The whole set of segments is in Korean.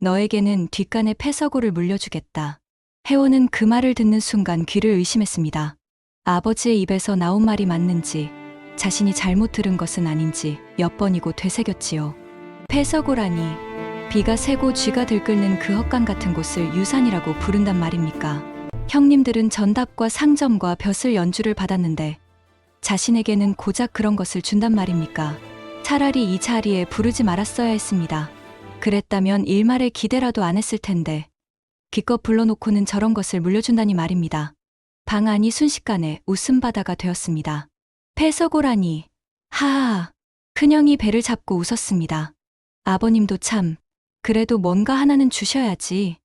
너에게는 뒷간의 패서고를 물려주겠다. 혜원은 그 말을 듣는 순간 귀를 의심했습니다. 아버지의 입에서 나온 말이 맞는지, 자신이 잘못 들은 것은 아닌지 몇 번이고 되새겼지요. 패서고라니, 비가 새고 쥐가 들끓는 그 헛간 같은 곳을 유산이라고 부른단 말입니까? 형님들은 전답과 상점과 벼슬 연주를 받았는데 자신에게는 고작 그런 것을 준단 말입니까? 차라리 이 자리에 부르지 말았어야 했습니다. 그랬다면 일말의 기대라도 안 했을 텐데 기껏 불러놓고는 저런 것을 물려준다니 말입니다. 방 안이 순식간에 웃음바다가 되었습니다. 패서고라니, 하하. 큰형이 배를 잡고 웃었습니다. 아버님도 참, 그래도 뭔가 하나는 주셔야지.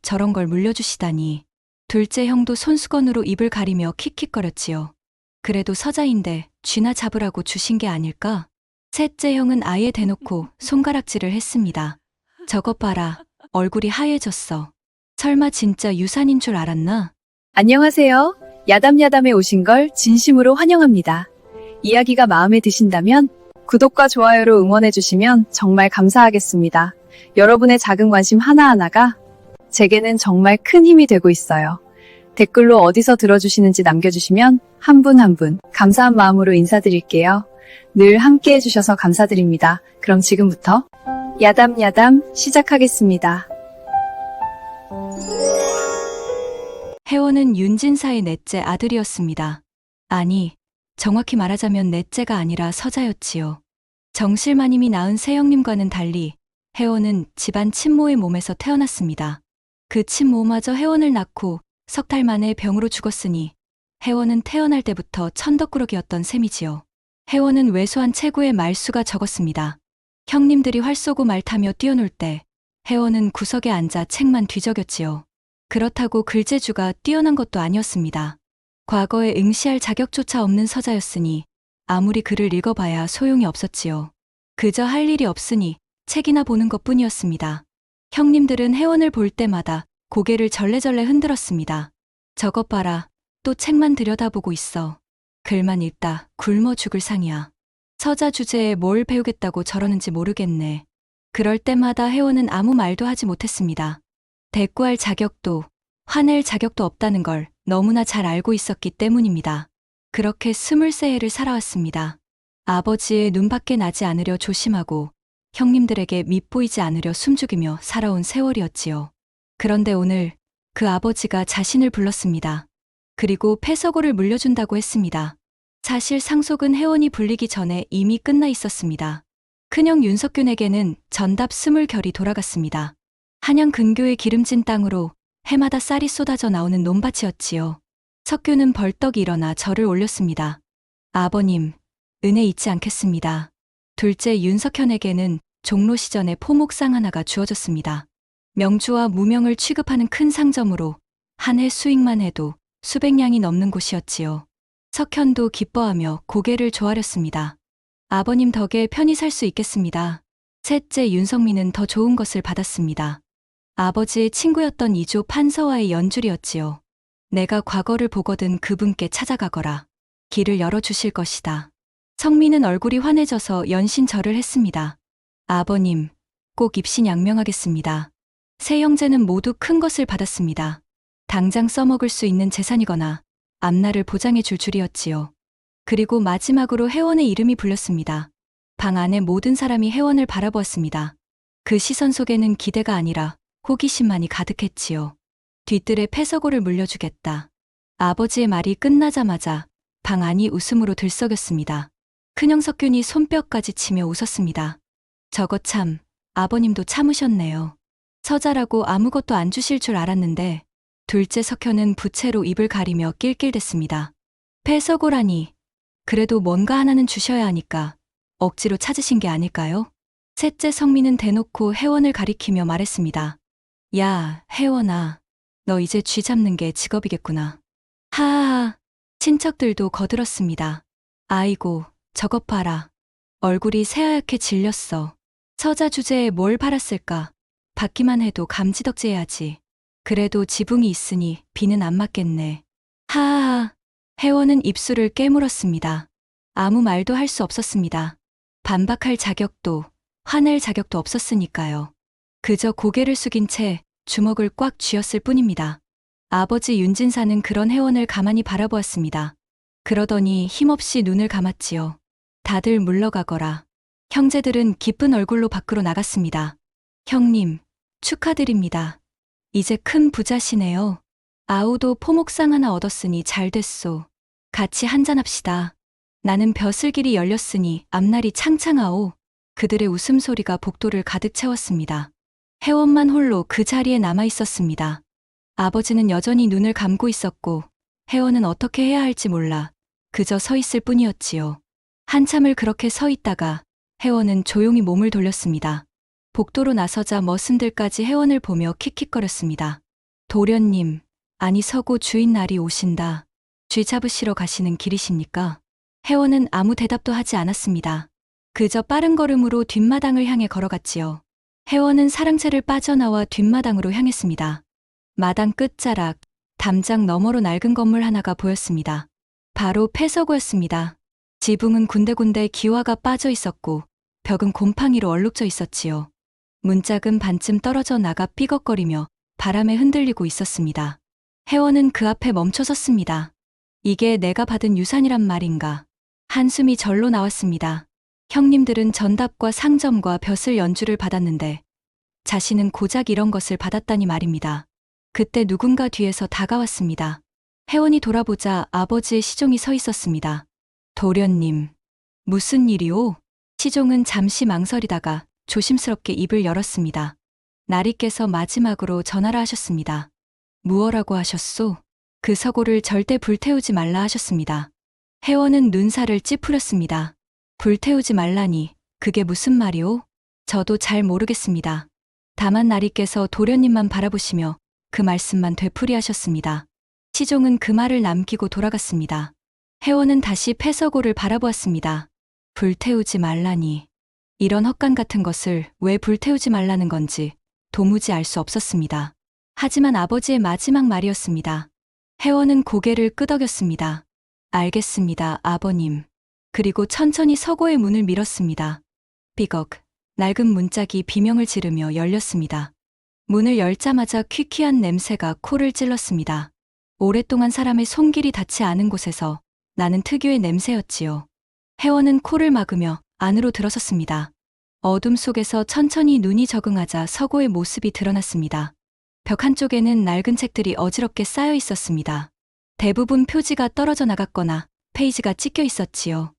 저런 걸 물려주시다니. 둘째 형도 손수건으로 입을 가리며 킥킥거렸지요. 그래도 서자인데 쥐나 잡으라고 주신 게 아닐까? 셋째 형은 아예 대놓고 손가락질을 했습니다. 저것 봐라, 얼굴이 하얘졌어. 설마 진짜 유산인 줄 알았나? 안녕하세요. 야담야담에 오신 걸 진심으로 환영합니다. 이야기가 마음에 드신다면 구독과 좋아요로 응원해주시면 정말 감사하겠습니다. 여러분의 작은 관심 하나하나가 제게는 정말 큰 힘이 되고 있어요. 댓글로 어디서 들어주시는지 남겨주시면 한 분 한 분 감사한 마음으로 인사드릴게요. 늘 함께 해주셔서 감사드립니다. 그럼 지금부터 야담야담 시작하겠습니다. 혜원은 윤진사의 넷째 아들이었습니다. 아니, 정확히 말하자면 넷째가 아니라 서자였지요. 정실마님이 낳은 새형님과는 달리 혜원은 집안 친모의 몸에서 태어났습니다. 그 친모마저 혜원을 낳고 석 달 만에 병으로 죽었으니 혜원은 태어날 때부터 천덕꾸러기였던 셈이지요. 혜원은 왜소한 체구의 말수가 적었습니다. 형님들이 활 쏘고 말 타며 뛰어놀 때 혜원은 구석에 앉아 책만 뒤적였지요. 그렇다고 글재주가 뛰어난 것도 아니었습니다. 과거에 응시할 자격조차 없는 서자였으니 아무리 글을 읽어봐야 소용이 없었지요. 그저 할 일이 없으니 책이나 보는 것뿐이었습니다. 형님들은 혜원을 볼 때마다 고개를 절레절레 흔들었습니다. 저것 봐라, 또 책만 들여다보고 있어. 글만 읽다 굶어 죽을 상이야. 서자 주제에 뭘 배우겠다고 저러는지 모르겠네. 그럴 때마다 혜원은 아무 말도 하지 못했습니다. 대꾸할 자격도 화낼 자격도 없다는 걸 너무나 잘 알고 있었기 때문입니다. 그렇게 23해를 살아왔습니다. 아버지의 눈밖에 나지 않으려 조심하고 형님들에게 밉보이지 않으려 숨죽이며 살아온 세월이었지요. 그런데 오늘 그 아버지가 자신을 불렀습니다. 그리고 패서고를 물려준다고 했습니다. 사실 상속은 혜원이 불리기 전에 이미 끝나 있었습니다. 큰형 윤석균에게는 전답 20결이 돌아갔습니다. 한양 근교의 기름진 땅으로 해마다 쌀이 쏟아져 나오는 논밭이었지요. 석균은 벌떡 일어나 절을 올렸습니다. 아버님, 은혜 잊지 않겠습니다. 둘째 윤석현에게는 종로 시전에 포목상 하나가 주어졌습니다. 명주와 무명을 취급하는 큰 상점으로 한 해 수익만 해도 수백 냥이 넘는 곳이었지요. 석현도 기뻐하며 고개를 조아렸습니다. 아버님 덕에 편히 살 수 있겠습니다. 셋째 윤성민은 더 좋은 것을 받았습니다. 아버지의 친구였던 이조 판서와의 연줄이었지요. 내가 과거를 보거든 그분께 찾아가거라. 길을 열어주실 것이다. 성민은 얼굴이 환해져서 연신절을 했습니다. 아버님, 꼭 입신양명하겠습니다. 세 형제는 모두 큰 것을 받았습니다. 당장 써먹을 수 있는 재산이거나 앞날을 보장해 줄 줄이었지요. 그리고 마지막으로 혜원의 이름이 불렸습니다. 방 안의 모든 사람이 혜원을 바라보았습니다. 그 시선 속에는 기대가 아니라 호기심만이 가득했지요. 뒤뜰에 패서고를 물려주겠다. 아버지의 말이 끝나자마자 방 안이 웃음으로 들썩였습니다. 큰형 석균이 손뼉까지 치며 웃었습니다. 저거 참, 아버님도 참으셨네요. 서자라고 아무것도 안 주실 줄 알았는데 둘째 석현은 부채로 입을 가리며 낄낄댔습니다. 패서고라니, 그래도 뭔가 하나는 주셔야 하니까 억지로 찾으신 게 아닐까요? 셋째 성민은 대놓고 혜원을 가리키며 말했습니다. 야, 혜원아, 너 이제 쥐 잡는 게 직업이겠구나. 하하하, 친척들도 거들었습니다. 아이고, 저것 봐라. 얼굴이 새하얗게 질렸어. 서자 주제에 뭘 팔았을까? 받기만 해도 감지덕지해야지. 그래도 지붕이 있으니 비는 안 맞겠네. 하하하, 혜원은 입술을 깨물었습니다. 아무 말도 할 수 없었습니다. 반박할 자격도, 화낼 자격도 없었으니까요. 그저 고개를 숙인 채 주먹을 꽉 쥐었을 뿐입니다. 아버지 윤진사는 그런 혜원을 가만히 바라보았습니다. 그러더니 힘없이 눈을 감았지요. 다들 물러가거라. 형제들은 기쁜 얼굴로 밖으로 나갔습니다. 형님, 축하드립니다. 이제 큰 부자시네요. 아우도 포목상 하나 얻었으니 잘 됐소. 같이 한잔합시다. 나는 벼슬길이 열렸으니 앞날이 창창하오. 그들의 웃음소리가 복도를 가득 채웠습니다. 혜원만 홀로 그 자리에 남아 있었습니다. 아버지는 여전히 눈을 감고 있었고 혜원은 어떻게 해야 할지 몰라 그저 서 있을 뿐이었지요. 한참을 그렇게 서 있다가 혜원은 조용히 몸을 돌렸습니다. 복도로 나서자 머슴들까지 혜원을 보며 킥킥거렸습니다. 도련님, 아니 서고 주인 날이 오신다. 쥐 잡으시러 가시는 길이십니까? 혜원은 아무 대답도 하지 않았습니다. 그저 빠른 걸음으로 뒷마당을 향해 걸어갔지요. 혜원은 사랑채를 빠져나와 뒷마당으로 향했습니다. 마당 끝자락, 담장 너머로 낡은 건물 하나가 보였습니다. 바로 폐서구였습니다. 지붕은 군데군데 기와가 빠져 있었고 벽은 곰팡이로 얼룩져 있었지요. 문짝은 반쯤 떨어져 나가 삐걱거리며 바람에 흔들리고 있었습니다. 혜원은 그 앞에 멈춰 섰습니다. 이게 내가 받은 유산이란 말인가. 한숨이 절로 나왔습니다. 형님들은 전답과 상점과 벼슬 연주를 받았는데 자신은 고작 이런 것을 받았다니 말입니다. 그때 누군가 뒤에서 다가왔습니다. 혜원이 돌아보자 아버지의 시종이 서 있었습니다. 도련님, 무슨 일이오? 시종은 잠시 망설이다가 조심스럽게 입을 열었습니다. 나리께서 마지막으로 전하라 하셨습니다. 무엇라고 하셨소? 그 서고를 절대 불태우지 말라 하셨습니다. 혜원은 눈살을 찌푸렸습니다. 불태우지 말라니 그게 무슨 말이오? 저도 잘 모르겠습니다. 다만 나리께서 도련님만 바라보시며 그 말씀만 되풀이하셨습니다. 시종은 그 말을 남기고 돌아갔습니다. 혜원은 다시 폐서고를 바라보았습니다. 불태우지 말라니. 이런 헛간 같은 것을 왜 불태우지 말라는 건지 도무지 알 수 없었습니다. 하지만 아버지의 마지막 말이었습니다. 혜원은 고개를 끄덕였습니다. 알겠습니다, 아버님. 그리고 천천히 서고의 문을 밀었습니다. 삐걱, 낡은 문짝이 비명을 지르며 열렸습니다. 문을 열자마자 퀴퀴한 냄새가 코를 찔렀습니다. 오랫동안 사람의 손길이 닿지 않은 곳에서 나는 특유의 냄새였지요. 혜원은 코를 막으며 안으로 들어섰습니다. 어둠 속에서 천천히 눈이 적응하자 서고의 모습이 드러났습니다. 벽 한쪽에는 낡은 책들이 어지럽게 쌓여 있었습니다. 대부분 표지가 떨어져 나갔거나 페이지가 찢겨 있었지요.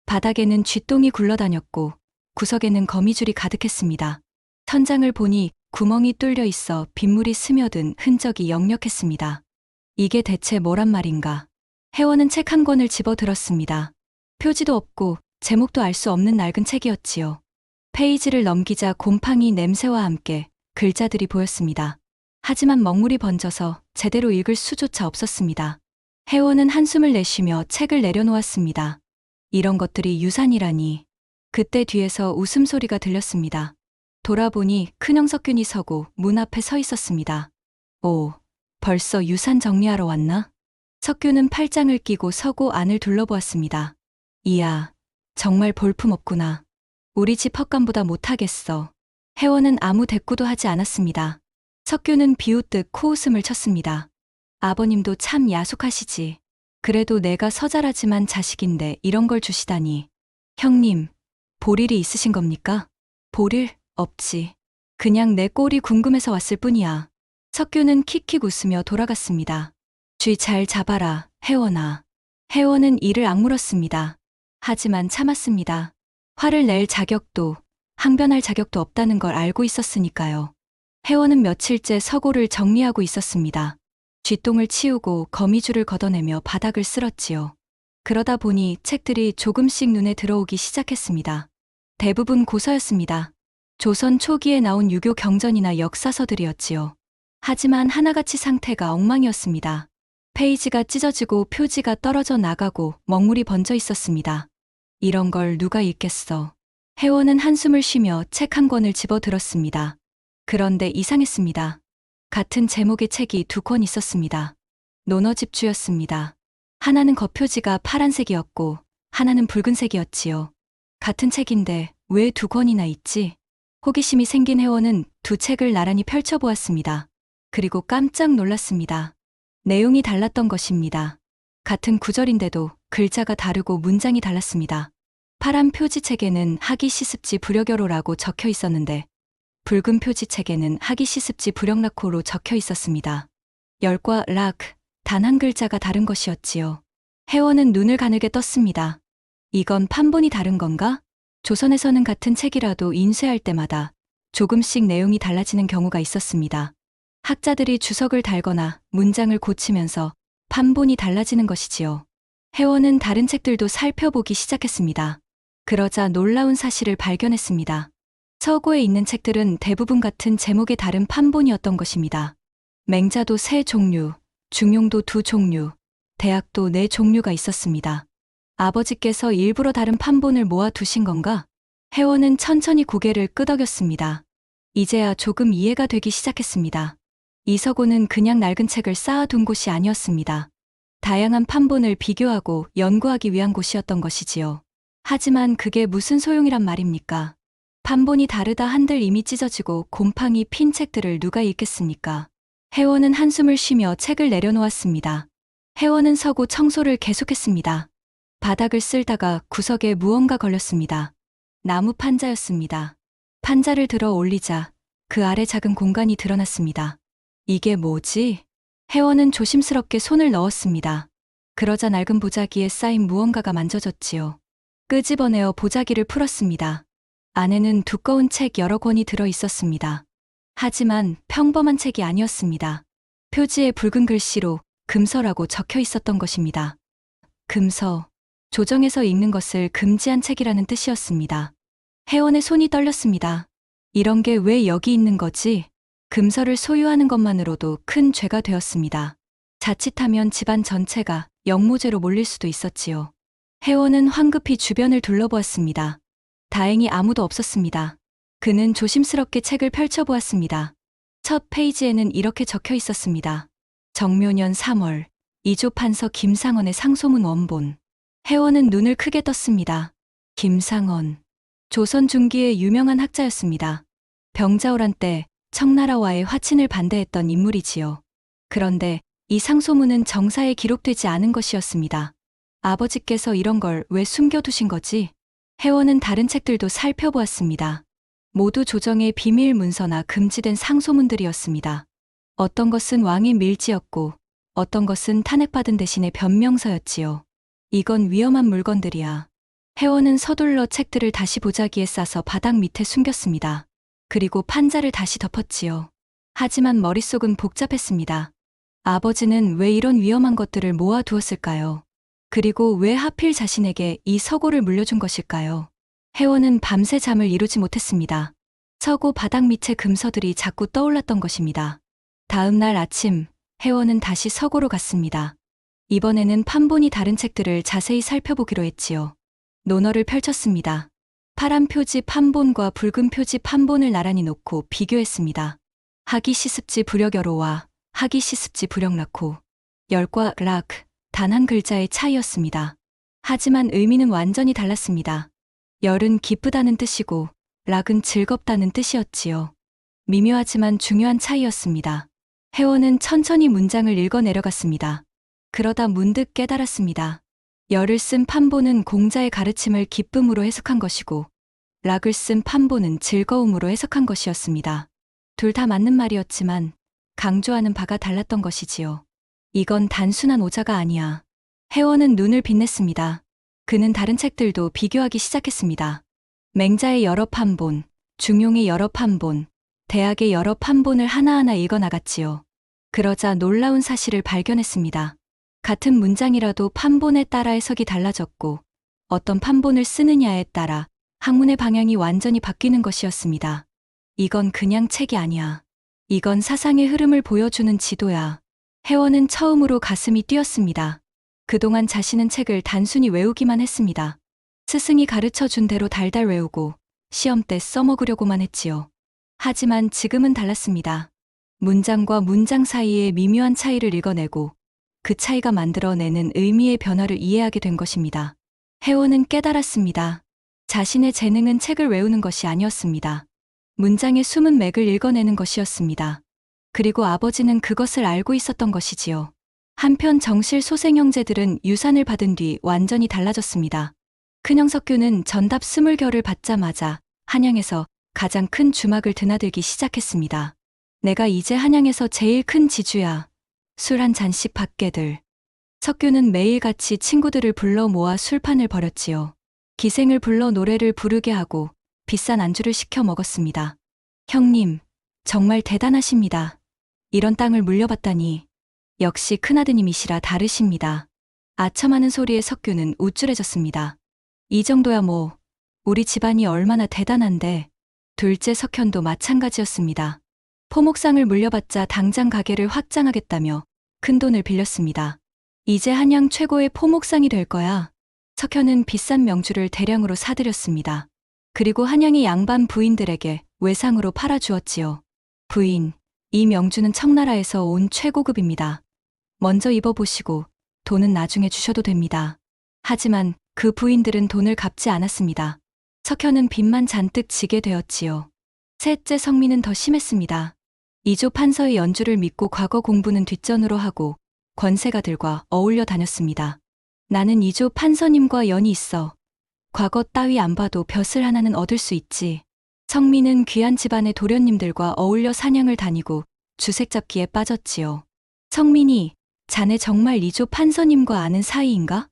바닥에는 쥐똥이 굴러다녔고 구석에는 거미줄이 가득했습니다. 천장을 보니 구멍이 뚫려 있어 빗물이 스며든 흔적이 역력했습니다. 이게 대체 뭐란 말인가? 혜원은 책 한 권을 집어들었습니다. 표지도 없고 제목도 알 수 없는 낡은 책이었지요. 페이지를 넘기자 곰팡이 냄새와 함께 글자들이 보였습니다. 하지만 먹물이 번져서 제대로 읽을 수조차 없었습니다. 혜원은 한숨을 내쉬며 책을 내려놓았습니다. 이런 것들이 유산이라니. 그때 뒤에서 웃음소리가 들렸습니다. 돌아보니 큰형 석균이 서고 문 앞에 서 있었습니다. 오, 벌써 유산 정리하러 왔나? 석균은 팔짱을 끼고 서고 안을 둘러보았습니다. 이야, 정말 볼품없구나. 우리 집 헛간보다 못하겠어. 혜원은 아무 대꾸도 하지 않았습니다. 석균은 비웃듯 코웃음을 쳤습니다. 아버님도 참 야속하시지. 그래도 내가 서잘하지만 자식인데 이런 걸 주시다니. 형님, 볼일이 있으신 겁니까? 볼일? 없지. 그냥 내 꼴이 궁금해서 왔을 뿐이야. 석균은 킥킥 웃으며 돌아갔습니다. 쥐 잘 잡아라, 혜원아. 혜원은 이를 악물었습니다. 하지만 참았습니다. 화를 낼 자격도, 항변할 자격도 없다는 걸 알고 있었으니까요. 혜원은 며칠째 서고를 정리하고 있었습니다. 쥐똥을 치우고 거미줄을 걷어내며 바닥을 쓸었지요. 그러다 보니 책들이 조금씩 눈에 들어오기 시작했습니다. 대부분 고서였습니다. 조선 초기에 나온 유교 경전이나 역사서들이었지요. 하지만 하나같이 상태가 엉망이었습니다. 페이지가 찢어지고 표지가 떨어져 나가고 먹물이 번져 있었습니다. 이런 걸 누가 읽겠어. 혜원은 한숨을 쉬며 책 한 권을 집어들었습니다. 그런데 이상했습니다. 같은 제목의 책이 두 권 있었습니다. 논어집주였습니다. 하나는 겉표지가 파란색이었고 하나는 붉은색이었지요. 같은 책인데 왜 두 권이나 있지? 호기심이 생긴 혜원은 두 책을 나란히 펼쳐보았습니다. 그리고 깜짝 놀랐습니다. 내용이 달랐던 것입니다. 같은 구절인데도 글자가 다르고 문장이 달랐습니다. 파란 표지책에는 하기 시습지 불여결호라고 적혀 있었는데 붉은 표지책에는 하기 시습지 불영락호로 적혀 있었습니다. 열과 락, 단 한 글자가 다른 것이었지요. 혜원은 눈을 가늘게 떴습니다. 이건 판본이 다른 건가? 조선에서는 같은 책이라도 인쇄할 때마다 조금씩 내용이 달라지는 경우가 있었습니다. 학자들이 주석을 달거나 문장을 고치면서 판본이 달라지는 것이지요. 혜원은 다른 책들도 살펴보기 시작했습니다. 그러자 놀라운 사실을 발견했습니다. 서고에 있는 책들은 대부분 같은 제목의 다른 판본이었던 것입니다. 맹자도 3종류, 중용도 2종류, 대학도 4종류가 있었습니다. 아버지께서 일부러 다른 판본을 모아 두신 건가? 혜원은 천천히 고개를 끄덕였습니다. 이제야 조금 이해가 되기 시작했습니다. 이 서고는 그냥 낡은 책을 쌓아둔 곳이 아니었습니다. 다양한 판본을 비교하고 연구하기 위한 곳이었던 것이지요. 하지만 그게 무슨 소용이란 말입니까? 판본이 다르다 한들 이미 찢어지고 곰팡이 핀 책들을 누가 읽겠습니까? 혜원은 한숨을 쉬며 책을 내려놓았습니다. 혜원은 서고 청소를 계속했습니다. 바닥을 쓸다가 구석에 무언가 걸렸습니다. 나무 판자였습니다. 판자를 들어 올리자 그 아래 작은 공간이 드러났습니다. 이게 뭐지? 혜원은 조심스럽게 손을 넣었습니다. 그러자 낡은 보자기에 쌓인 무언가가 만져졌지요. 끄집어내어 보자기를 풀었습니다. 안에는 두꺼운 책 여러 권이 들어 있었습니다. 하지만 평범한 책이 아니었습니다. 표지에 붉은 글씨로 금서라고 적혀 있었던 것입니다. 금서. 조정에서 읽는 것을 금지한 책이라는 뜻이었습니다. 혜원의 손이 떨렸습니다. 이런 게 왜 여기 있는 거지? 금서를 소유하는 것만으로도 큰 죄가 되었습니다. 자칫하면 집안 전체가 영모죄로 몰릴 수도 있었지요. 혜원은 황급히 주변을 둘러보았습니다. 다행히 아무도 없었습니다. 그는 조심스럽게 책을 펼쳐보았습니다. 첫 페이지에는 이렇게 적혀 있었습니다. 정묘년 3월, 이조 판서 김상언의 상소문 원본. 혜원은 눈을 크게 떴습니다. 김상언. 조선 중기의 유명한 학자였습니다. 병자호란 때 청나라와의 화친을 반대했던 인물이지요. 그런데 이 상소문은 정사에 기록되지 않은 것이었습니다. 아버지께서 이런 걸 왜 숨겨두신 거지? 혜원은 다른 책들도 살펴보았습니다. 모두 조정의 비밀 문서나 금지된 상소문들이었습니다. 어떤 것은 왕의 밀지였고 어떤 것은 탄핵받은 대신의 변명서였지요. 이건 위험한 물건들이야. 혜원은 서둘러 책들을 다시 보자기에 싸서 바닥 밑에 숨겼습니다. 그리고 판자를 다시 덮었지요. 하지만 머릿속은 복잡했습니다. 아버지는 왜 이런 위험한 것들을 모아두었을까요? 그리고 왜 하필 자신에게 이 서고를 물려준 것일까요? 혜원은 밤새 잠을 이루지 못했습니다. 서고 바닥 밑의 금서들이 자꾸 떠올랐던 것입니다. 다음 날 아침, 혜원은 다시 서고로 갔습니다. 이번에는 판본이 다른 책들을 자세히 살펴보기로 했지요. 논어를 펼쳤습니다. 파란 표지 판본과 붉은 표지 판본을 나란히 놓고 비교했습니다. 하기 시습지 불여결호와 하기 시습지 불영락호. 열과 락, 단 한 글자의 차이였습니다. 하지만 의미는 완전히 달랐습니다. 열은 기쁘다는 뜻이고 락은 즐겁다는 뜻이었지요. 미묘하지만 중요한 차이였습니다. 혜원은 천천히 문장을 읽어 내려갔습니다. 그러다 문득 깨달았습니다. 열을 쓴 판본은 공자의 가르침을 기쁨으로 해석한 것이고 락을 쓴 판본은 즐거움으로 해석한 것이었습니다. 둘 다 맞는 말이었지만 강조하는 바가 달랐던 것이지요. 이건 단순한 오자가 아니야. 혜원은 눈을 빛냈습니다. 그는 다른 책들도 비교하기 시작했습니다. 맹자의 여러 판본, 중용의 여러 판본, 대학의 여러 판본을 하나하나 읽어나갔지요. 그러자 놀라운 사실을 발견했습니다. 같은 문장이라도 판본에 따라 해석이 달라졌고 어떤 판본을 쓰느냐에 따라 학문의 방향이 완전히 바뀌는 것이었습니다. 이건 그냥 책이 아니야. 이건 사상의 흐름을 보여주는 지도야. 혜원은 처음으로 가슴이 뛰었습니다. 그동안 자신은 책을 단순히 외우기만 했습니다. 스승이 가르쳐준 대로 달달 외우고 시험 때 써먹으려고만 했지요. 하지만 지금은 달랐습니다. 문장과 문장 사이의 미묘한 차이를 읽어내고 그 차이가 만들어내는 의미의 변화를 이해하게 된 것입니다. 혜원은 깨달았습니다. 자신의 재능은 책을 외우는 것이 아니었습니다. 문장의 숨은 맥을 읽어내는 것이었습니다. 그리고 아버지는 그것을 알고 있었던 것이지요. 한편 정실 소생 형제들은 유산을 받은 뒤 완전히 달라졌습니다. 큰형 석규는 전답 20결을 받자마자 한양에서 가장 큰 주막을 드나들기 시작했습니다. 내가 이제 한양에서 제일 큰 지주야. 술 한 잔씩 받게들. 석규는 매일같이 친구들을 불러 모아 술판을 벌였지요. 기생을 불러 노래를 부르게 하고 비싼 안주를 시켜 먹었습니다. 형님, 정말 대단하십니다. 이런 땅을 물려받다니. 역시 큰아드님이시라 다르십니다. 아첨하는 소리에 석규는 우쭐해졌습니다. 이 정도야 뭐, 우리 집안이 얼마나 대단한데. 둘째 석현도 마찬가지였습니다. 포목상을 물려받자 당장 가게를 확장하겠다며 큰돈을 빌렸습니다. 이제 한양 최고의 포목상이 될 거야. 석현은 비싼 명주를 대량으로 사들였습니다. 그리고 한양의 양반 부인들에게 외상으로 팔아주었지요. 부인, 이 명주는 청나라에서 온 최고급입니다. 먼저 입어보시고 돈은 나중에 주셔도 됩니다. 하지만 그 부인들은 돈을 갚지 않았습니다. 석현은 빚만 잔뜩 지게 되었지요. 셋째 성민은 더 심했습니다. 이조 판서의 연주를 믿고 과거 공부는 뒷전으로 하고 권세가들과 어울려 다녔습니다. 나는 이조 판서님과 연이 있어. 과거 따위 안 봐도 벼슬 하나는 얻을 수 있지. 성민은 귀한 집안의 도련님들과 어울려 사냥을 다니고 주색 잡기에 빠졌지요. 성민이, 자네 정말 이조 판서님과 아는 사이인가?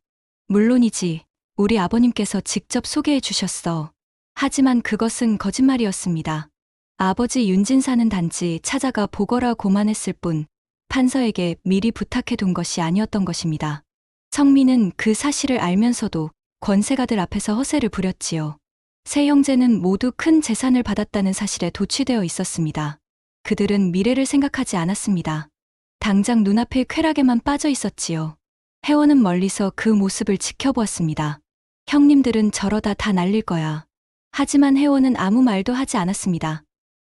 물론이지. 우리 아버님께서 직접 소개해 주셨어. 하지만 그것은 거짓말이었습니다. 아버지 윤진사는 단지 찾아가 보거라 고만했을 뿐 판서에게 미리 부탁해 둔 것이 아니었던 것입니다. 성민은 그 사실을 알면서도 권세가들 앞에서 허세를 부렸지요. 세 형제는 모두 큰 재산을 받았다는 사실에 도취되어 있었습니다. 그들은 미래를 생각하지 않았습니다. 당장 눈앞의 쾌락에만 빠져 있었지요. 혜원은 멀리서 그 모습을 지켜보았습니다. 형님들은 저러다 다 날릴 거야. 하지만 혜원은 아무 말도 하지 않았습니다.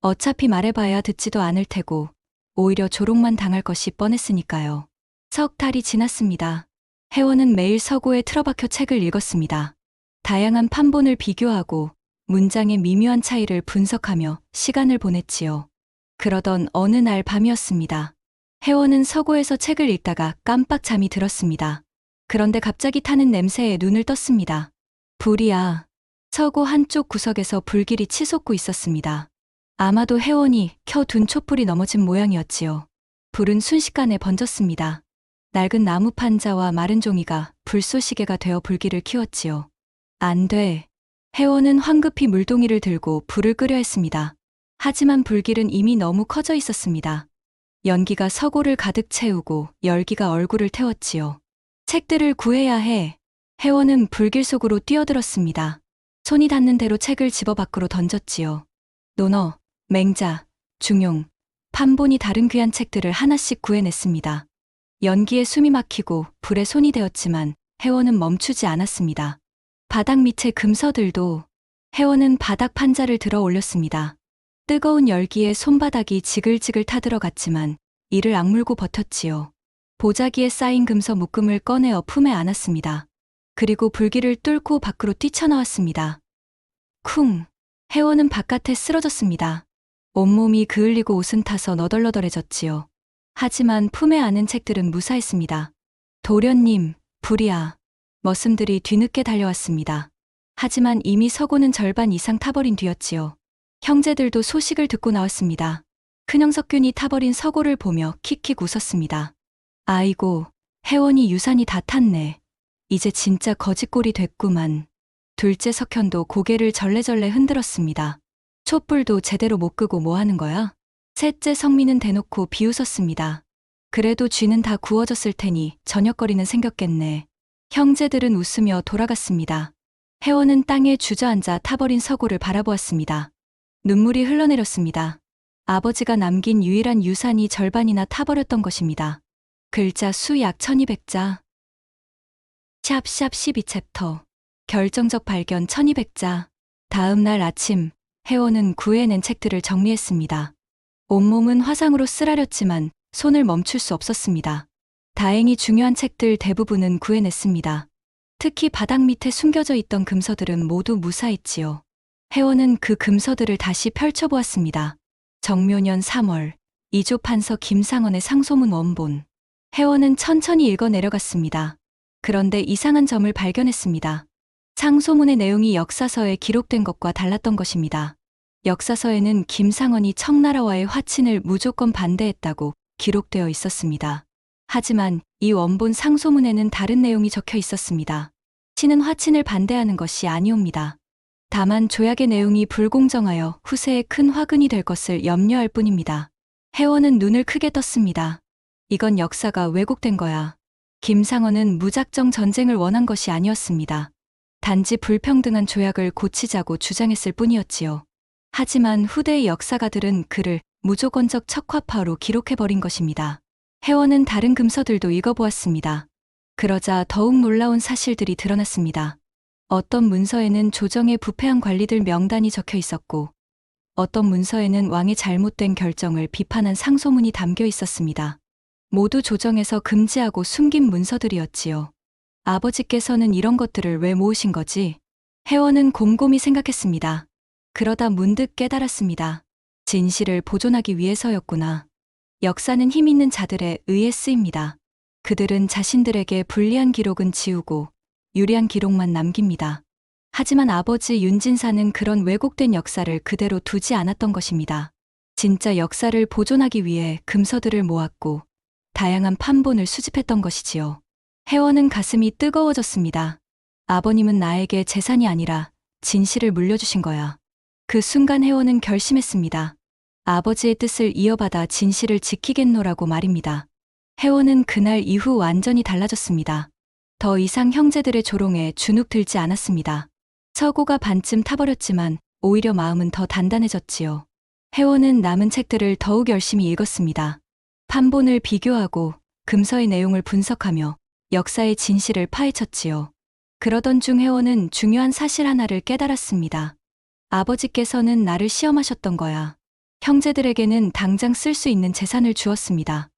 어차피 말해봐야 듣지도 않을 테고 오히려 조롱만 당할 것이 뻔했으니까요. 석 달이 지났습니다. 혜원은 매일 서고에 틀어박혀 책을 읽었습니다. 다양한 판본을 비교하고 문장의 미묘한 차이를 분석하며 시간을 보냈지요. 그러던 어느 날 밤이었습니다. 혜원은 서고에서 책을 읽다가 깜빡 잠이 들었습니다. 그런데 갑자기 타는 냄새에 눈을 떴습니다. 불이야. 서고 한쪽 구석에서 불길이 치솟고 있었습니다. 아마도 혜원이 켜둔 촛불이 넘어진 모양이었지요. 불은 순식간에 번졌습니다. 낡은 나무 판자와 마른 종이가 불쏘시개가 되어 불길을 키웠지요. 안 돼. 혜원은 황급히 물동이를 들고 불을 끄려 했습니다. 하지만 불길은 이미 너무 커져 있었습니다. 연기가 서고를 가득 채우고 열기가 얼굴을 태웠지요. 책들을 구해야 해. 혜원은 불길 속으로 뛰어들었습니다. 손이 닿는 대로 책을 집어 밖으로 던졌지요. 논어, 맹자, 중용, 판본이 다른 귀한 책들을 하나씩 구해냈습니다. 연기에 숨이 막히고 불에 손이 되었지만 혜원은 멈추지 않았습니다. 바닥 밑의 금서들도. 혜원은 바닥 판자를 들어 올렸습니다. 뜨거운 열기에 손바닥이 지글지글 타들어갔지만 이를 악물고 버텼지요. 보자기에 쌓인 금서 묶음을 꺼내어 품에 안았습니다. 그리고 불길을 뚫고 밖으로 뛰쳐나왔습니다. 쿵! 혜원은 바깥에 쓰러졌습니다. 온몸이 그을리고 옷은 타서 너덜너덜해졌지요. 하지만 품에 안은 책들은 무사했습니다. 도련님, 불이야. 머슴들이 뒤늦게 달려왔습니다. 하지만 이미 서고는 절반 이상 타버린 뒤였지요. 형제들도 소식을 듣고 나왔습니다. 큰형 석균이 타버린 서고를 보며 킥킥 웃었습니다. 아이고, 혜원이 유산이 다 탔네. 이제 진짜 거짓골이 됐구만. 둘째 석현도 고개를 절레절레 흔들었습니다. 촛불도 제대로 못 끄고 뭐 하는 거야? 셋째 성민은 대놓고 비웃었습니다. 그래도 쥐는 다 구워졌을 테니 저녁거리는 생겼겠네. 형제들은 웃으며 돌아갔습니다. 혜원은 땅에 주저앉아 타버린 서고를 바라보았습니다. 눈물이 흘러내렸습니다. 아버지가 남긴 유일한 유산이 절반이나 타버렸던 것입니다. 글자 수 약 1200자. 샵샵 12챕터. 결정적 발견 1200자. 다음 날 아침, 혜원은 구해낸 책들을 정리했습니다. 온몸은 화상으로 쓰라렸지만 손을 멈출 수 없었습니다. 다행히 중요한 책들 대부분은 구해냈습니다. 특히 바닥 밑에 숨겨져 있던 금서들은 모두 무사했지요. 혜원은 그 금서들을 다시 펼쳐보았습니다. 정묘년 3월, 이조 판서 김상헌의 상소문 원본. 혜원은 천천히 읽어 내려갔습니다. 그런데 이상한 점을 발견했습니다. 상소문의 내용이 역사서에 기록된 것과 달랐던 것입니다. 역사서에는 김상헌이 청나라와의 화친을 무조건 반대했다고 기록되어 있었습니다. 하지만 이 원본 상소문에는 다른 내용이 적혀 있었습니다. 신은 화친을 반대하는 것이 아니옵니다. 다만 조약의 내용이 불공정하여 후세에 큰 화근이 될 것을 염려할 뿐입니다. 혜원은 눈을 크게 떴습니다. 이건 역사가 왜곡된 거야. 김상헌은 무작정 전쟁을 원한 것이 아니었습니다. 단지 불평등한 조약을 고치자고 주장했을 뿐이었지요. 하지만 후대의 역사가들은 그를 무조건적 척화파로 기록해버린 것입니다. 혜원은 다른 금서들도 읽어보았습니다. 그러자 더욱 놀라운 사실들이 드러났습니다. 어떤 문서에는 조정의 부패한 관리들 명단이 적혀 있었고, 어떤 문서에는 왕의 잘못된 결정을 비판한 상소문이 담겨 있었습니다. 모두 조정에서 금지하고 숨긴 문서들이었지요. 아버지께서는 이런 것들을 왜 모으신 거지? 혜원은 곰곰이 생각했습니다. 그러다 문득 깨달았습니다. 진실을 보존하기 위해서였구나. 역사는 힘 있는 자들에 의해 쓰입니다. 그들은 자신들에게 불리한 기록은 지우고 유리한 기록만 남깁니다. 하지만 아버지 윤진사는 그런 왜곡된 역사를 그대로 두지 않았던 것입니다. 진짜 역사를 보존하기 위해 금서들을 모았고 다양한 판본을 수집했던 것이지요. 혜원은 가슴이 뜨거워졌습니다. 아버님은 나에게 재산이 아니라 진실을 물려주신 거야. 그 순간 혜원은 결심했습니다. 아버지의 뜻을 이어받아 진실을 지키겠노라고 말입니다. 혜원은 그날 이후 완전히 달라졌습니다. 더 이상 형제들의 조롱에 주눅 들지 않았습니다. 서고가 반쯤 타버렸지만 오히려 마음은 더 단단해졌지요. 혜원은 남은 책들을 더욱 열심히 읽었습니다. 판본을 비교하고 금서의 내용을 분석하며 역사의 진실을 파헤쳤지요. 그러던 중 혜원은 중요한 사실 하나를 깨달았습니다. 아버지께서는 나를 시험하셨던 거야. 형제들에게는 당장 쓸 수 있는 재산을 주었습니다.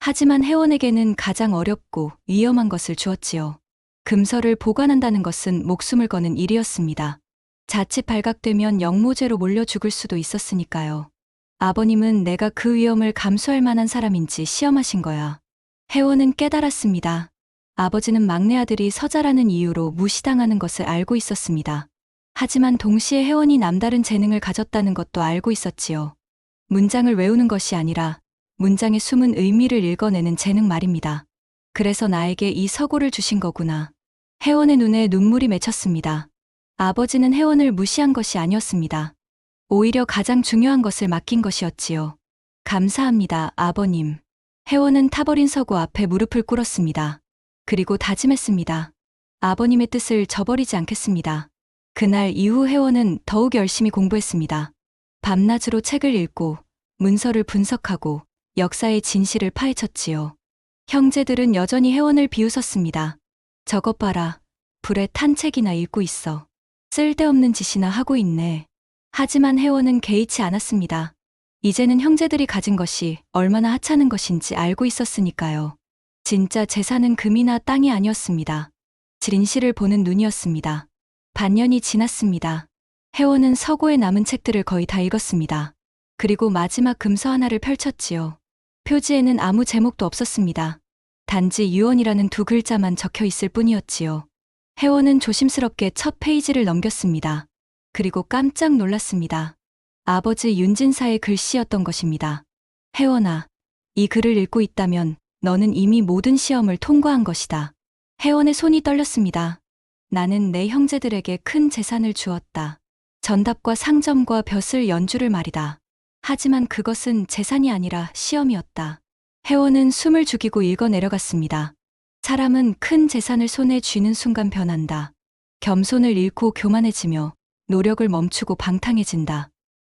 하지만 혜원에게는 가장 어렵고 위험한 것을 주었지요. 금서를 보관한다는 것은 목숨을 거는 일이었습니다. 자칫 발각되면 영모죄로 몰려 죽을 수도 있었으니까요. 아버님은 내가 그 위험을 감수할 만한 사람인지 시험하신 거야. 혜원은 깨달았습니다. 아버지는 막내 아들이 서자라는 이유로 무시당하는 것을 알고 있었습니다. 하지만 동시에 혜원이 남다른 재능을 가졌다는 것도 알고 있었지요. 문장을 외우는 것이 아니라 문장의 숨은 의미를 읽어내는 재능 말입니다. 그래서 나에게 이 서고를 주신 거구나. 혜원의 눈에 눈물이 맺혔습니다. 아버지는 혜원을 무시한 것이 아니었습니다. 오히려 가장 중요한 것을 맡긴 것이었지요. 감사합니다, 아버님. 혜원은 타버린 서고 앞에 무릎을 꿇었습니다. 그리고 다짐했습니다. 아버님의 뜻을 저버리지 않겠습니다. 그날 이후 혜원은 더욱 열심히 공부했습니다. 밤낮으로 책을 읽고 문서를 분석하고 역사의 진실을 파헤쳤지요. 형제들은 여전히 혜원을 비웃었습니다. 저것 봐라. 불에 탄 책이나 읽고 있어. 쓸데없는 짓이나 하고 있네. 하지만 혜원은 개의치 않았습니다. 이제는 형제들이 가진 것이 얼마나 하찮은 것인지 알고 있었으니까요. 진짜 재산은 금이나 땅이 아니었습니다. 진실을 보는 눈이었습니다. 반년이 지났습니다. 혜원은 서고에 남은 책들을 거의 다 읽었습니다. 그리고 마지막 금서 하나를 펼쳤지요. 표지에는 아무 제목도 없었습니다. 단지 유언이라는 두 글자만 적혀 있을 뿐이었지요. 혜원은 조심스럽게 첫 페이지를 넘겼습니다. 그리고 깜짝 놀랐습니다. 아버지 윤진사의 글씨였던 것입니다. 혜원아, 이 글을 읽고 있다면 너는 이미 모든 시험을 통과한 것이다. 혜원의 손이 떨렸습니다. 나는 내 형제들에게 큰 재산을 주었다. 전답과 상점과 벼슬 연주를 말이다. 하지만 그것은 재산이 아니라 시험이었다. 혜원은 숨을 죽이고 읽어 내려갔습니다. 사람은 큰 재산을 손에 쥐는 순간 변한다. 겸손을 잃고 교만해지며 노력을 멈추고 방탕해진다.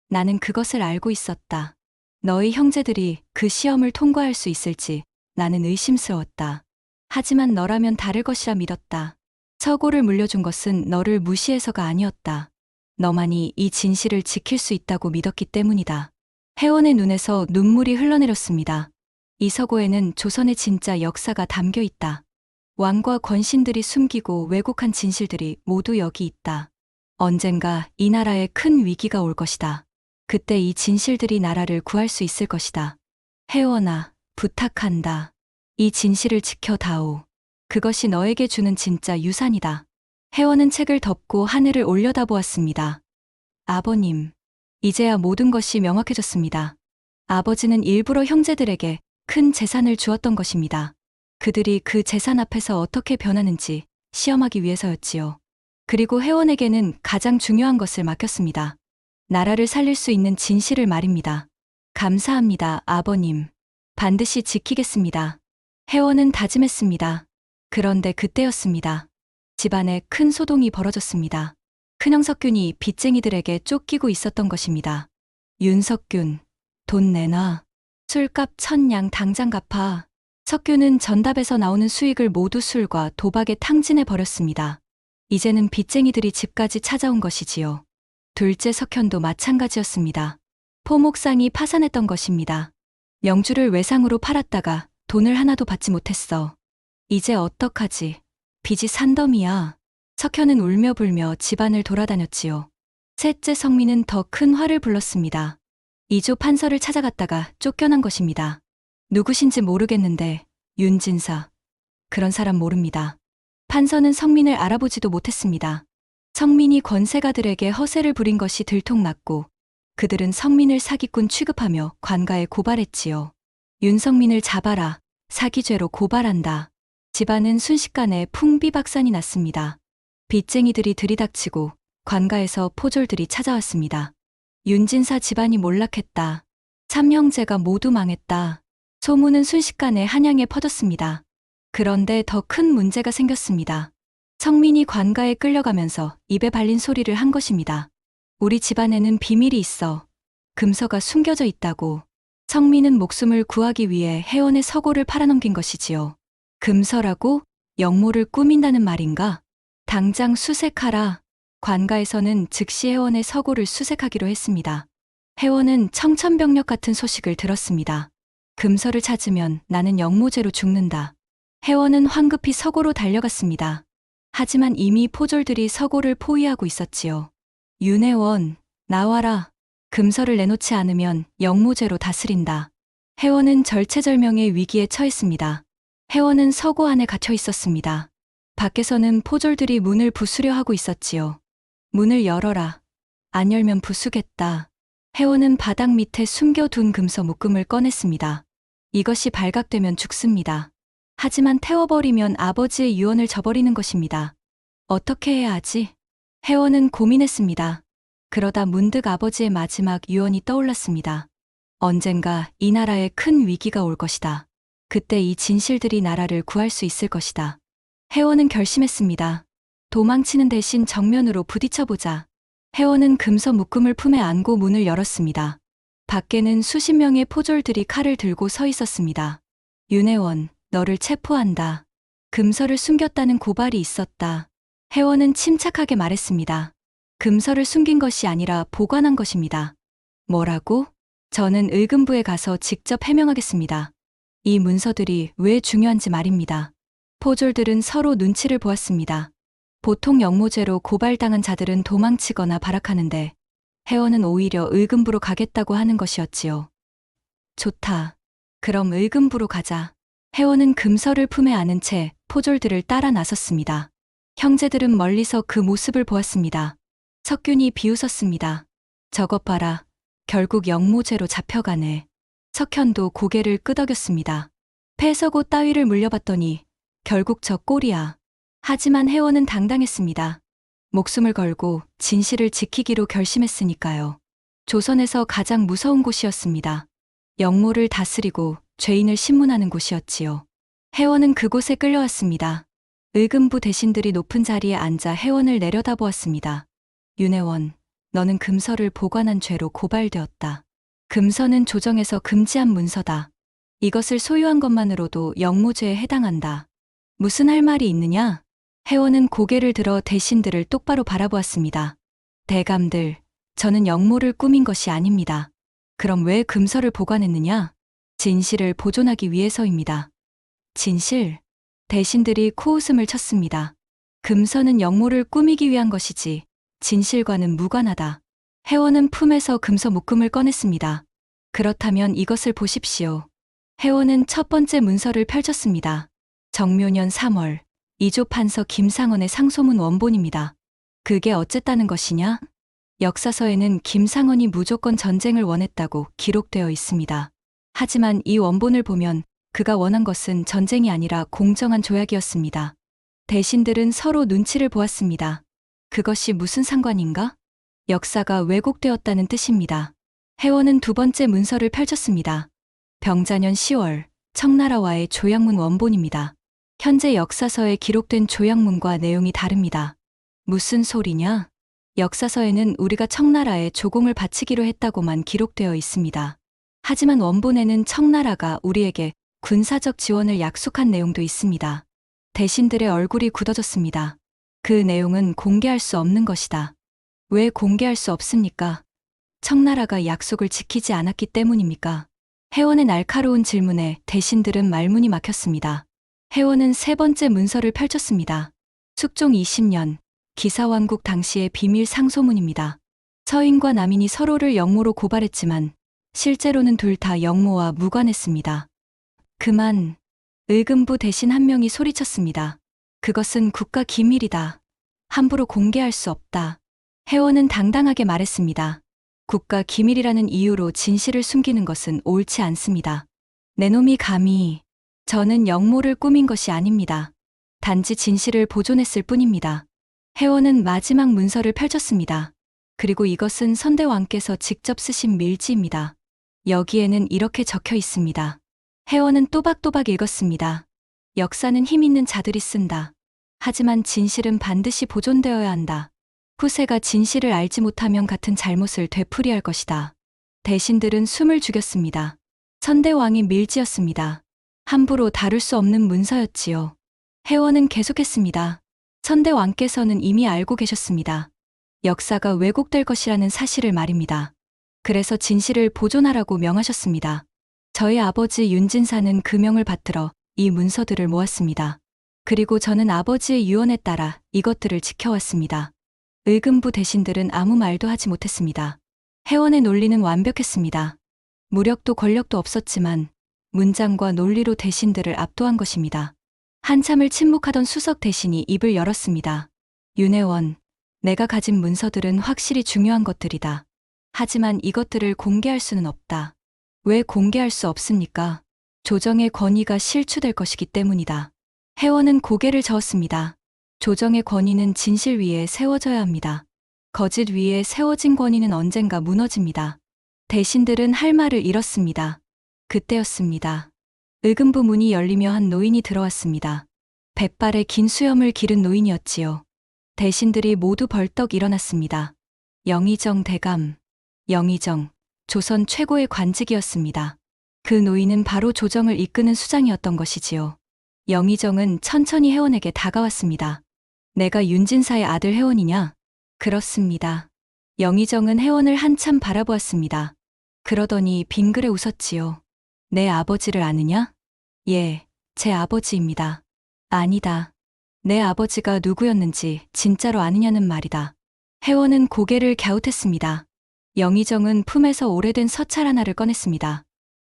나는 그것을 알고 있었다. 너희 형제들이 그 시험을 통과할 수 있을지 나는 의심스러웠다. 하지만 너라면 다를 것이라 믿었다. 서고를 물려준 것은 너를 무시해서가 아니었다. 너만이 이 진실을 지킬 수 있다고 믿었기 때문이다. 혜원의 눈에서 눈물이 흘러내렸습니다. 이 서고에는 조선의 진짜 역사가 담겨 있다. 왕과 권신들이 숨기고 왜곡한 진실들이 모두 여기 있다. 언젠가 이 나라에 큰 위기가 올 것이다. 그때 이 진실들이 나라를 구할 수 있을 것이다. 혜원아, 부탁한다. 이 진실을 지켜다오. 그것이 너에게 주는 진짜 유산이다. 혜원은 책을 덮고 하늘을 올려다보았습니다. 아버님, 이제야 모든 것이 명확해졌습니다. 아버지는 일부러 형제들에게 큰 재산을 주었던 것입니다. 그들이 그 재산 앞에서 어떻게 변하는지 시험하기 위해서였지요. 그리고 혜원에게는 가장 중요한 것을 맡겼습니다. 나라를 살릴 수 있는 진실을 말입니다. 감사합니다, 아버님. 반드시 지키겠습니다. 혜원은 다짐했습니다. 그런데 그때였습니다. 집안에 큰 소동이 벌어졌습니다. 큰형 석균이 빚쟁이들에게 쫓기고 있었던 것입니다. 윤석균, 돈 내놔. 술값 1000냥 당장 갚아. 석균은 전답에서 나오는 수익을 모두 술과 도박에 탕진해 버렸습니다. 이제는 빚쟁이들이 집까지 찾아온 것이지요. 둘째 석현도 마찬가지였습니다. 포목상이 파산했던 것입니다. 명주를 외상으로 팔았다가 돈을 하나도 받지 못했어. 이제 어떡하지? 빚이 산더미야. 석현은 울며 불며 집안을 돌아다녔지요. 셋째 성민은 더 큰 화를 불렀습니다. 이조 판서를 찾아갔다가 쫓겨난 것입니다. 누구신지 모르겠는데 윤진사. 그런 사람 모릅니다. 판서는 성민을 알아보지도 못했습니다. 성민이 권세가들에게 허세를 부린 것이 들통났고 그들은 성민을 사기꾼 취급하며 관가에 고발했지요. 윤성민을 잡아라. 사기죄로 고발한다. 집안은 순식간에 풍비박산이 났습니다. 빚쟁이들이 들이닥치고 관가에서 포졸들이 찾아왔습니다. 윤진사 집안이 몰락했다. 삼형제가 모두 망했다. 소문은 순식간에 한양에 퍼졌습니다. 그런데 더 큰 문제가 생겼습니다. 성민이 관가에 끌려가면서 입에 발린 소리를 한 것입니다. 우리 집안에는 비밀이 있어. 금서가 숨겨져 있다고. 성민은 목숨을 구하기 위해 혜원의 서고를 팔아넘긴 것이지요. 금서라고? 영모를 꾸민다는 말인가? 당장 수색하라. 관가에서는 즉시 혜원의 서고를 수색하기로 했습니다. 혜원은 청천벽력 같은 소식을 들었습니다. 금서를 찾으면 나는 영모죄로 죽는다. 혜원은 황급히 서고로 달려갔습니다. 하지만 이미 포졸들이 서고를 포위하고 있었지요. 윤혜원, 나와라. 금서를 내놓지 않으면 영모죄로 다스린다. 혜원은 절체절명의 위기에 처했습니다. 혜원은 서고 안에 갇혀 있었습니다. 밖에서는 포졸들이 문을 부수려 하고 있었지요. 문을 열어라. 안 열면 부수겠다. 혜원은 바닥 밑에 숨겨둔 금서 묶음을 꺼냈습니다. 이것이 발각되면 죽습니다. 하지만 태워버리면 아버지의 유언을 저버리는 것입니다. 어떻게 해야 하지? 혜원은 고민했습니다. 그러다 문득 아버지의 마지막 유언이 떠올랐습니다. 언젠가 이 나라에 큰 위기가 올 것이다. 그때 이 진실들이 나라를 구할 수 있을 것이다. 혜원은 결심했습니다. 도망치는 대신 정면으로 부딪혀보자. 혜원은 금서 묶음을 품에 안고 문을 열었습니다. 밖에는 수십 명의 포졸들이 칼을 들고 서 있었습니다. 윤혜원, 너를 체포한다. 금서를 숨겼다는 고발이 있었다. 혜원은 침착하게 말했습니다. 금서를 숨긴 것이 아니라 보관한 것입니다. 뭐라고? 저는 의금부에 가서 직접 해명하겠습니다. 이 문서들이 왜 중요한지 말입니다. 포졸들은 서로 눈치를 보았습니다. 보통 영모죄로 고발당한 자들은 도망치거나 발악하는데 혜원은 오히려 의금부로 가겠다고 하는 것이었지요. 좋다. 그럼 의금부로 가자. 혜원은 금서를 품에 안은 채 포졸들을 따라 나섰습니다. 형제들은 멀리서 그 모습을 보았습니다. 석균이 비웃었습니다. 저것 봐라. 결국 영모죄로 잡혀가네. 석현도 고개를 끄덕였습니다. 패서고 따위를 물려봤더니 결국 저 꼴이야. 하지만 혜원은 당당했습니다. 목숨을 걸고 진실을 지키기로 결심했으니까요. 조선에서 가장 무서운 곳이었습니다. 영모를 다스리고 죄인을 신문하는 곳이었지요. 혜원은 그곳에 끌려왔습니다. 의금부 대신들이 높은 자리에 앉아 혜원을 내려다보았습니다. 윤혜원, 너는 금서를 보관한 죄로 고발되었다. 금서는 조정에서 금지한 문서다. 이것을 소유한 것만으로도 영모죄에 해당한다. 무슨 할 말이 있느냐? 혜원은 고개를 들어 대신들을 똑바로 바라보았습니다. 대감들, 저는 영모를 꾸민 것이 아닙니다. 그럼 왜 금서를 보관했느냐? 진실을 보존하기 위해서입니다. 진실? 대신들이 코웃음을 쳤습니다. 금서는 영모를 꾸미기 위한 것이지 진실과는 무관하다. 혜원은 품에서 금서 묶음을 꺼냈습니다. 그렇다면 이것을 보십시오. 혜원은 첫 번째 문서를 펼쳤습니다. 정묘년 3월, 이조 판서 김상원의 상소문 원본입니다. 그게 어쨌다는 것이냐? 역사서에는 김상원이 무조건 전쟁을 원했다고 기록되어 있습니다. 하지만 이 원본을 보면 그가 원한 것은 전쟁이 아니라 공정한 조약이었습니다. 대신들은 서로 눈치를 보았습니다. 그것이 무슨 상관인가? 역사가 왜곡되었다는 뜻입니다. 혜원은 두 번째 문서를 펼쳤습니다. 병자년 10월, 청나라와의 조약문 원본입니다. 현재 역사서에 기록된 조약문과 내용이 다릅니다. 무슨 소리냐? 역사서에는 우리가 청나라에 조공을 바치기로 했다고만 기록되어 있습니다. 하지만 원본에는 청나라가 우리에게 군사적 지원을 약속한 내용도 있습니다. 대신들의 얼굴이 굳어졌습니다. 그 내용은 공개할 수 없는 것이다. 왜 공개할 수 없습니까? 청나라가 약속을 지키지 않았기 때문입니까? 혜원의 날카로운 질문에 대신들은 말문이 막혔습니다. 혜원은 세 번째 문서를 펼쳤습니다. 숙종 20년, 기사왕국 당시의 비밀 상소문입니다. 서인과 남인이 서로를 역모로 고발했지만 실제로는 둘 다 역모와 무관했습니다. 그만, 의금부 대신 한 명이 소리쳤습니다. 그것은 국가 기밀이다. 함부로 공개할 수 없다. 혜원은 당당하게 말했습니다. 국가 기밀이라는 이유로 진실을 숨기는 것은 옳지 않습니다. 내 놈이 감히, 저는 역모를 꾸민 것이 아닙니다. 단지 진실을 보존했을 뿐입니다. 혜원은 마지막 문서를 펼쳤습니다. 그리고 이것은 선대왕께서 직접 쓰신 밀지입니다. 여기에는 이렇게 적혀 있습니다. 혜원은 또박또박 읽었습니다. 역사는 힘 있는 자들이 쓴다. 하지만 진실은 반드시 보존되어야 한다. 후세가 진실을 알지 못하면 같은 잘못을 되풀이할 것이다. 대신들은 숨을 죽였습니다. 선대왕이 밀지였습니다. 함부로 다룰 수 없는 문서였지요. 혜원은 계속했습니다. 선대왕께서는 이미 알고 계셨습니다. 역사가 왜곡될 것이라는 사실을 말입니다. 그래서 진실을 보존하라고 명하셨습니다. 저희 아버지 윤진사는 그 명을 받들어 이 문서들을 모았습니다. 그리고 저는 아버지의 유언에 따라 이것들을 지켜왔습니다. 의금부 대신들은 아무 말도 하지 못했습니다. 혜원의 논리는 완벽했습니다. 무력도 권력도 없었지만 문장과 논리로 대신들을 압도한 것입니다. 한참을 침묵하던 수석 대신이 입을 열었습니다. 윤혜원, 내가 가진 문서들은 확실히 중요한 것들이다. 하지만 이것들을 공개할 수는 없다. 왜 공개할 수 없습니까? 조정의 권위가 실추될 것이기 때문이다. 혜원은 고개를 저었습니다. 조정의 권위는 진실 위에 세워져야 합니다. 거짓 위에 세워진 권위는 언젠가 무너집니다. 대신들은 할 말을 잃었습니다. 그때였습니다. 의금부 문이 열리며 한 노인이 들어왔습니다. 백발의 긴 수염을 기른 노인이었지요. 대신들이 모두 벌떡 일어났습니다. 영의정 대감, 영의정, 조선 최고의 관직이었습니다. 그 노인은 바로 조정을 이끄는 수장이었던 것이지요. 영의정은 천천히 혜원에게 다가왔습니다. 내가 윤진사의 아들 혜원이냐? 그렇습니다. 영의정은 혜원을 한참 바라보았습니다. 그러더니 빙그레 웃었지요. 내 아버지를 아느냐? 예, 제 아버지입니다. 아니다. 내 아버지가 누구였는지 진짜로 아느냐는 말이다. 혜원은 고개를 갸웃했습니다. 영의정은 품에서 오래된 서찰 하나를 꺼냈습니다.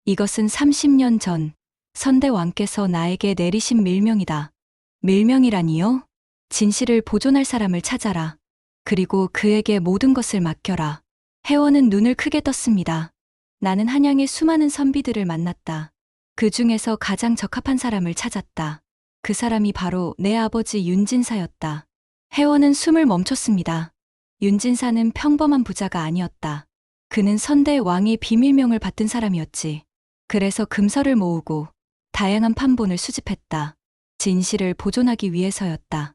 이것은 30년 전 선대왕께서 나에게 내리신 밀명이다. 밀명이라니요? 진실을 보존할 사람을 찾아라. 그리고 그에게 모든 것을 맡겨라. 혜원은 눈을 크게 떴습니다. 나는 한양의 수많은 선비들을 만났다. 그 중에서 가장 적합한 사람을 찾았다. 그 사람이 바로 내 아버지 윤진사였다. 혜원은 숨을 멈췄습니다. 윤진사는 평범한 부자가 아니었다. 그는 선대 왕의 비밀명을 받든 사람이었지. 그래서 금서를 모으고 다양한 판본을 수집했다. 진실을 보존하기 위해서였다.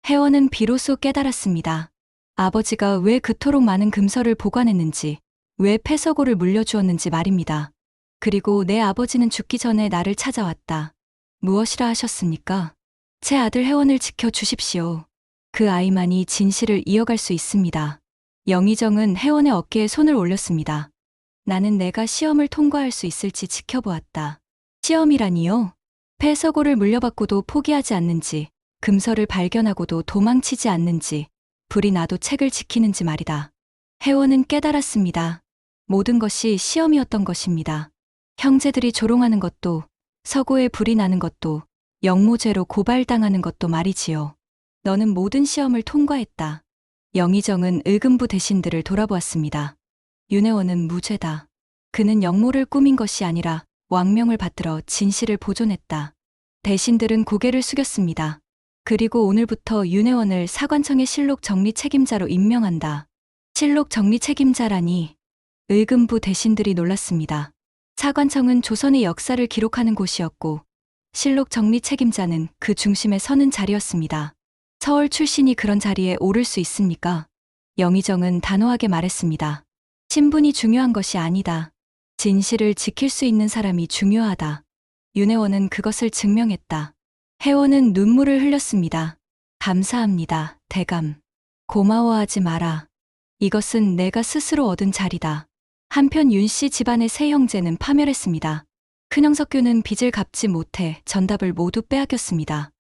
혜원은 비로소 깨달았습니다. 아버지가 왜 그토록 많은 금서를 보관했는지, 왜 패서고를 물려주었는지 말입니다. 그리고 내 아버지는 죽기 전에 나를 찾아왔다. 무엇이라 하셨습니까? 제 아들 혜원을 지켜주십시오. 그 아이만이 진실을 이어갈 수 있습니다. 영의정은 혜원의 어깨에 손을 올렸습니다. 나는 내가 시험을 통과할 수 있을지 지켜보았다. 시험이라니요? 패서고를 물려받고도 포기하지 않는지, 금서를 발견하고도 도망치지 않는지, 불이 나도 책을 지키는지 말이다. 혜원은 깨달았습니다. 모든 것이 시험이었던 것입니다. 형제들이 조롱하는 것도, 서고에 불이 나는 것도, 영모죄로 고발당하는 것도 말이지요. 너는 모든 시험을 통과했다. 영의정은 의금부 대신들을 돌아보았습니다. 윤혜원은 무죄다. 그는 영모를 꾸민 것이 아니라 왕명을 받들어 진실을 보존했다. 대신들은 고개를 숙였습니다. 그리고 오늘부터 윤혜원을 사관청의 실록 정리 책임자로 임명한다. 실록 정리 책임자라니. 의금부 대신들이 놀랐습니다. 사관청은 조선의 역사를 기록하는 곳이었고 실록 정리 책임자는 그 중심에 서는 자리였습니다. 서울 출신이 그런 자리에 오를 수 있습니까? 영의정은 단호하게 말했습니다. 신분이 중요한 것이 아니다. 진실을 지킬 수 있는 사람이 중요하다. 윤혜원은 그것을 증명했다. 혜원은 눈물을 흘렸습니다. 감사합니다, 대감. 고마워하지 마라. 이것은 내가 스스로 얻은 자리다. 한편 윤씨 집안의 세 형제는 파멸했습니다. 큰형 석규는 빚을 갚지 못해 전답을 모두 빼앗겼습니다.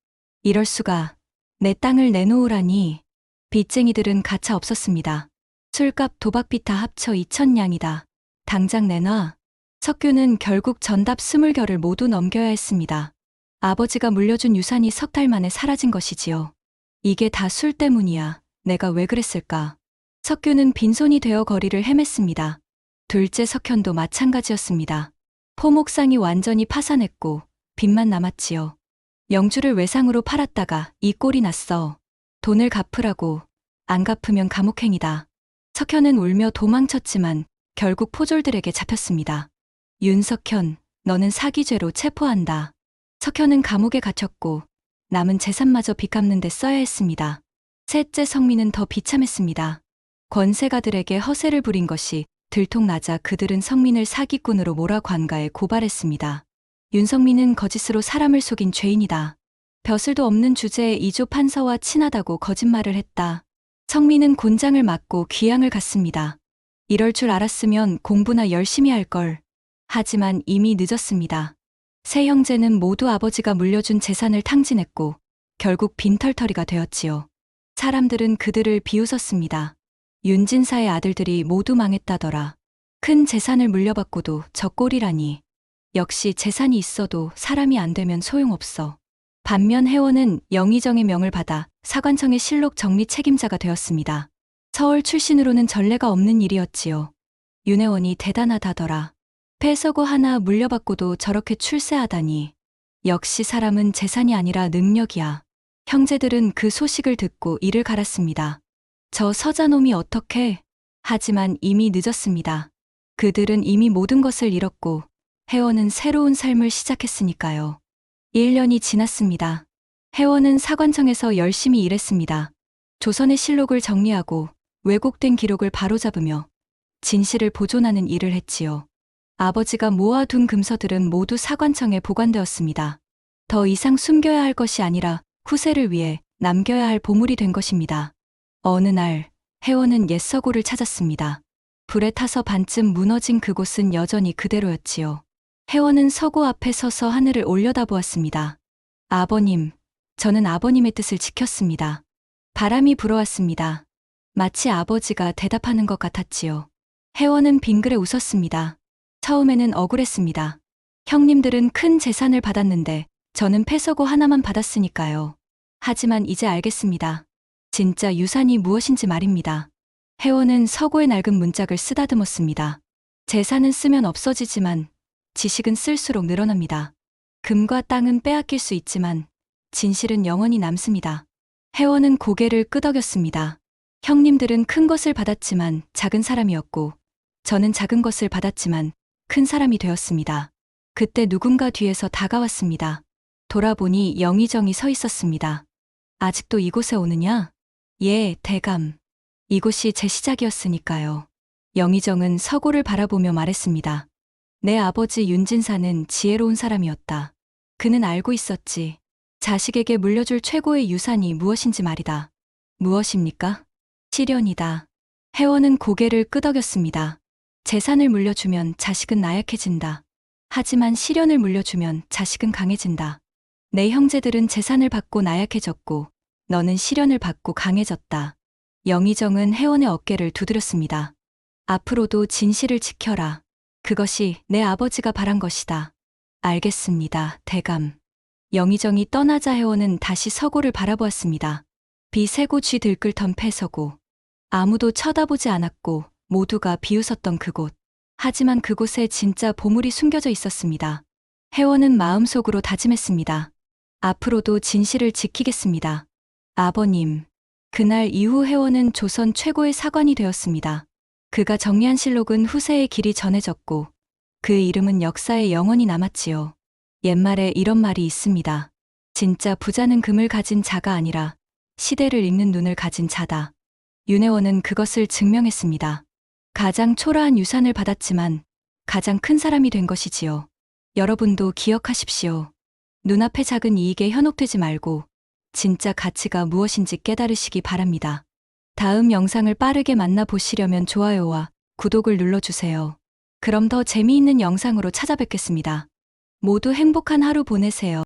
이럴 수가. 내 땅을 내놓으라니. 빚쟁이들은 가차 없었습니다. 술값 도박빚 다 합쳐 2,000냥이다. 당장 내놔. 석규는 결국 전답 20결을 모두 넘겨야 했습니다. 아버지가 물려준 유산이 석 달 만에 사라진 것이지요. 이게 다 술 때문이야. 내가 왜 그랬을까? 석규는 빈손이 되어 거리를 헤맸습니다. 둘째 석현도 마찬가지였습니다. 포목상이 완전히 파산했고 빚만 남았지요. 영주를 외상으로 팔았다가 이 꼴이 났어. 돈을 갚으라고. 안 갚으면 감옥행이다. 석현은 울며 도망쳤지만 결국 포졸들에게 잡혔습니다. 윤석현, 너는 사기죄로 체포한다. 석현은 감옥에 갇혔고 남은 재산마저 빚 갚는 데 써야 했습니다. 셋째 성민은 더 비참했습니다. 권세가들에게 허세를 부린 것이 들통나자 그들은 성민을 사기꾼으로 몰아 관가에 고발했습니다. 윤성민은 거짓으로 사람을 속인 죄인이다. 벼슬도 없는 주제에 이조 판서와 친하다고 거짓말을 했다. 성민은 곤장을 맞고 귀양을 갔습니다. 이럴 줄 알았으면 공부나 열심히 할 걸. 하지만 이미 늦었습니다. 세 형제는 모두 아버지가 물려준 재산을 탕진했고 결국 빈털터리가 되었지요. 사람들은 그들을 비웃었습니다. 윤진사의 아들들이 모두 망했다더라. 큰 재산을 물려받고도 저 꼴이라니. 역시 재산이 있어도 사람이 안 되면 소용없어. 반면 혜원은 영의정의 명을 받아 사관청의 실록 정리 책임자가 되었습니다. 서울 출신으로는 전례가 없는 일이었지요. 윤혜원이 대단하다더라. 폐서고 하나 물려받고도 저렇게 출세하다니. 역시 사람은 재산이 아니라 능력이야. 형제들은 그 소식을 듣고 이를 갈았습니다. 저 서자놈이 어떻게? 하지만 이미 늦었습니다. 그들은 이미 모든 것을 잃었고 혜원은 새로운 삶을 시작했으니까요. 1년이 지났습니다. 혜원은 사관청에서 열심히 일했습니다. 조선의 실록을 정리하고 왜곡된 기록을 바로잡으며 진실을 보존하는 일을 했지요. 아버지가 모아둔 금서들은 모두 사관청에 보관되었습니다. 더 이상 숨겨야 할 것이 아니라 후세를 위해 남겨야 할 보물이 된 것입니다. 어느 날 혜원은 옛 서고를 찾았습니다. 불에 타서 반쯤 무너진 그곳은 여전히 그대로였지요. 혜원은 서고 앞에 서서 하늘을 올려다보았습니다. 아버님, 저는 아버님의 뜻을 지켰습니다. 바람이 불어왔습니다. 마치 아버지가 대답하는 것 같았지요. 혜원은 빙그레 웃었습니다. 처음에는 억울했습니다. 형님들은 큰 재산을 받았는데 저는 폐서고 하나만 받았으니까요. 하지만 이제 알겠습니다. 진짜 유산이 무엇인지 말입니다. 혜원은 서고의 낡은 문짝을 쓰다듬었습니다. 재산은 쓰면 없어지지만 지식은 쓸수록 늘어납니다. 금과 땅은 빼앗길 수 있지만 진실은 영원히 남습니다. 혜원은 고개를 끄덕였습니다. 형님들은 큰 것을 받았지만 작은 사람이었고 저는 작은 것을 받았지만 큰 사람이 되었습니다. 그때 누군가 뒤에서 다가왔습니다. 돌아보니 영의정이 서 있었습니다. 아직도 이곳에 오느냐? 예, 대감. 이곳이 제 시작이었으니까요. 영의정은 서고를 바라보며 말했습니다. 내 아버지 윤진사는 지혜로운 사람이었다. 그는 알고 있었지. 자식에게 물려줄 최고의 유산이 무엇인지 말이다. 무엇입니까? 시련이다. 혜원은 고개를 끄덕였습니다. 재산을 물려주면 자식은 나약해진다. 하지만 시련을 물려주면 자식은 강해진다. 내 형제들은 재산을 받고 나약해졌고 너는 시련을 받고 강해졌다. 영희정은 혜원의 어깨를 두드렸습니다. 앞으로도 진실을 지켜라. 그것이 내 아버지가 바란 것이다. 알겠습니다, 대감. 영희정이 떠나자 혜원은 다시 서고를 바라보았습니다. 비 새고 쥐 들끓던 폐서고. 아무도 쳐다보지 않았고 모두가 비웃었던 그곳. 하지만 그곳에 진짜 보물이 숨겨져 있었습니다. 혜원은 마음속으로 다짐했습니다. 앞으로도 진실을 지키겠습니다. 아버님. 그날 이후 혜원은 조선 최고의 사관이 되었습니다. 그가 정리한 실록은 후세의 길이 전해졌고 그 이름은 역사에 영원히 남았지요. 옛말에 이런 말이 있습니다. 진짜 부자는 금을 가진 자가 아니라 시대를 읽는 눈을 가진 자다. 윤혜원은 그것을 증명했습니다. 가장 초라한 유산을 받았지만 가장 큰 사람이 된 것이지요. 여러분도 기억하십시오. 눈앞의 작은 이익에 현혹되지 말고 진짜 가치가 무엇인지 깨달으시기 바랍니다. 다음 영상을 빠르게 만나보시려면 좋아요와 구독을 눌러주세요. 그럼 더 재미있는 영상으로 찾아뵙겠습니다. 모두 행복한 하루 보내세요.